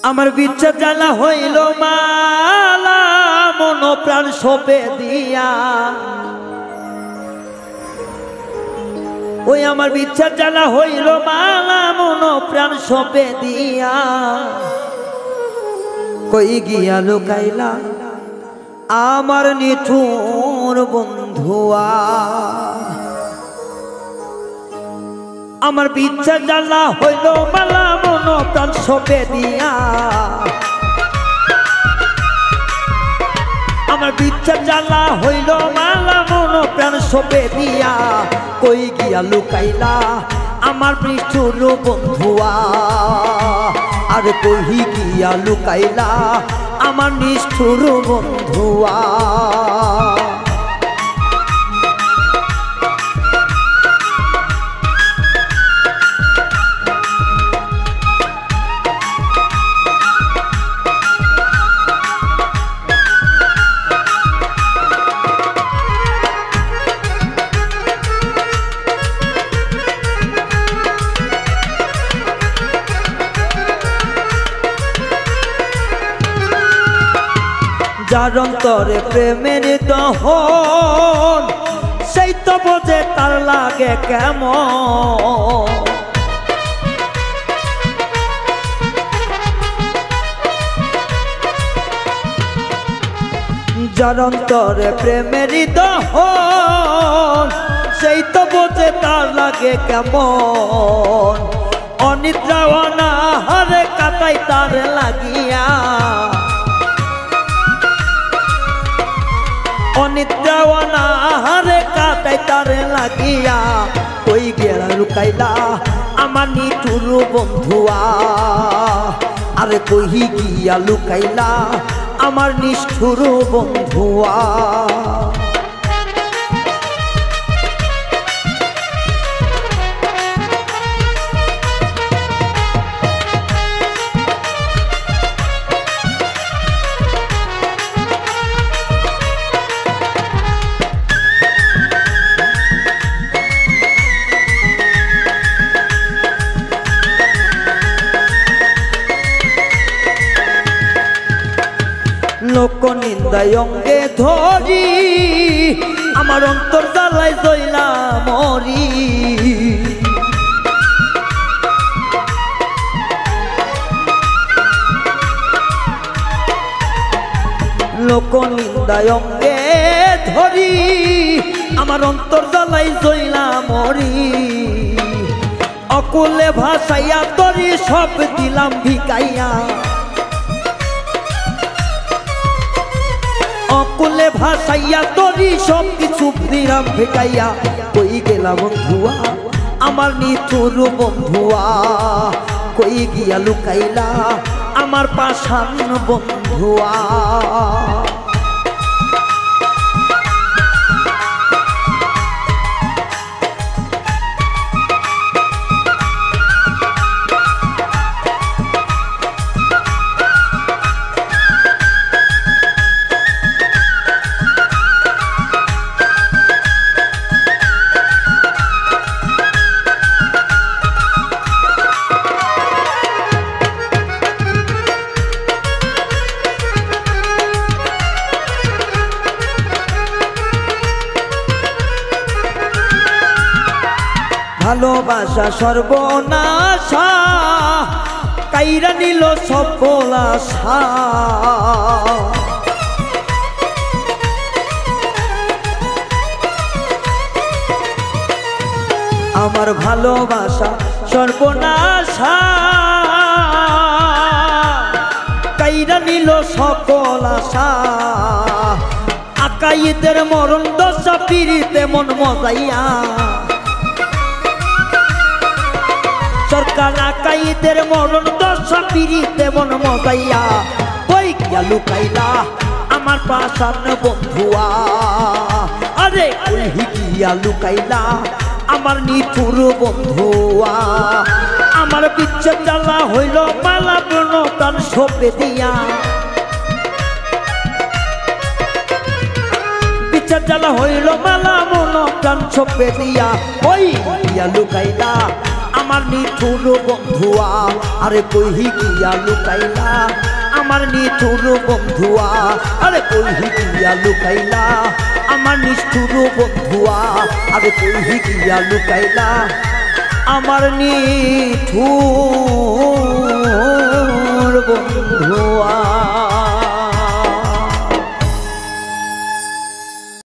আমার বিচ্ছেদ জ্বালা হইল মালা মন প্রাণ সপে দিয়া ওই আমার বিচ্ছেদ জ্বালা হইল মালা মন প্রাণ সপে দিয়া কই গিয়া লুকাইলা আমার নিঠুর বন্ধুয়া আমার বিচ্ছেদ জ্বালা হইল মালা মন প্রাণ সপে দিয়া আমার বিচ্ছেদ জ্বালা হইল মালা মন প্রাণ সপে দিয়া কই গিয়া লুকাইলা আমার নিঠুর বন্ধুয়া আর কই গিয়া লুকাইলা আমার নিষ্ঠুর বন্ধুয়া যার অন্তরে প্রেমের দহন সেই তো বোঝে তার লাগে কেমন যার অন্তরে প্রেমের দহন সেই তো বোঝে তার লাগে কেমন অনিদ্রা অনাহারে কাটাই তার লাগিয়া অনিদ্রা অনাহারে কাটাই তার লাগিয়া কই গেলা লুকাইলা আমার নিঠুর বন্ধুয়া আরে কই গিয়া লুকাইলা আমার নিষ্ঠুর বন্ধুয়া লোক নিন্দায় অঙ্গে ধরি আমার অন্তর জ্বালাই জইলা মরি লোক নিন্দায় অঙ্গে ধরি আমার অন্তর জ্বালাই জইলা মরি অকুলে ভাসাইয়া তরি সব দিলাম ভিকাইয়া অকুলে ভাসাইয়া তরি সব কিছু দিলাম ভেকাইয়া কই গেলা বন্ধুয়া আমার নিঠুর বন্ধুয়া কই গিয়া লুকাইলা আমার পাষাণ বন্ধুয়া ভালোবাসা সর্বনাশা কাইরা নিল সকল আশা আমার ভালোবাসা সর্বনাশা কাইরা নিল সকল আশা আকাইদের মরণ দশা পিরিতে মন মজাইয়া সরকার আকাইদের মরণ দশা পিরিতে মন মজাইয়া কই গিয়া লুকাইলা আমার পাষাণ বন্ধুয়া আরে কই গিয়া লুকাইলা আমার নিঠুর বন্ধুয়া আমার বিচ্ছেদ জ্বালা হইল মালা প্রাণ প্রাণ সপে দিয়া বিচ্ছেদ জ্বালা হইল মালা মন প্রাণ সপে দিয়া কই গিয়া লুকাইলা আমার নিঠুর বন্ধুয়া আরে কইহি গিয়া লুকাইলা আমার নিঠুর বন্ধুয়া আরে কইহি গিয়া লুকাইলা আমার নিষ্ঠুর বন্ধুয়া আরে কইহি গিয়া লুকাইলা আমার নিঠুর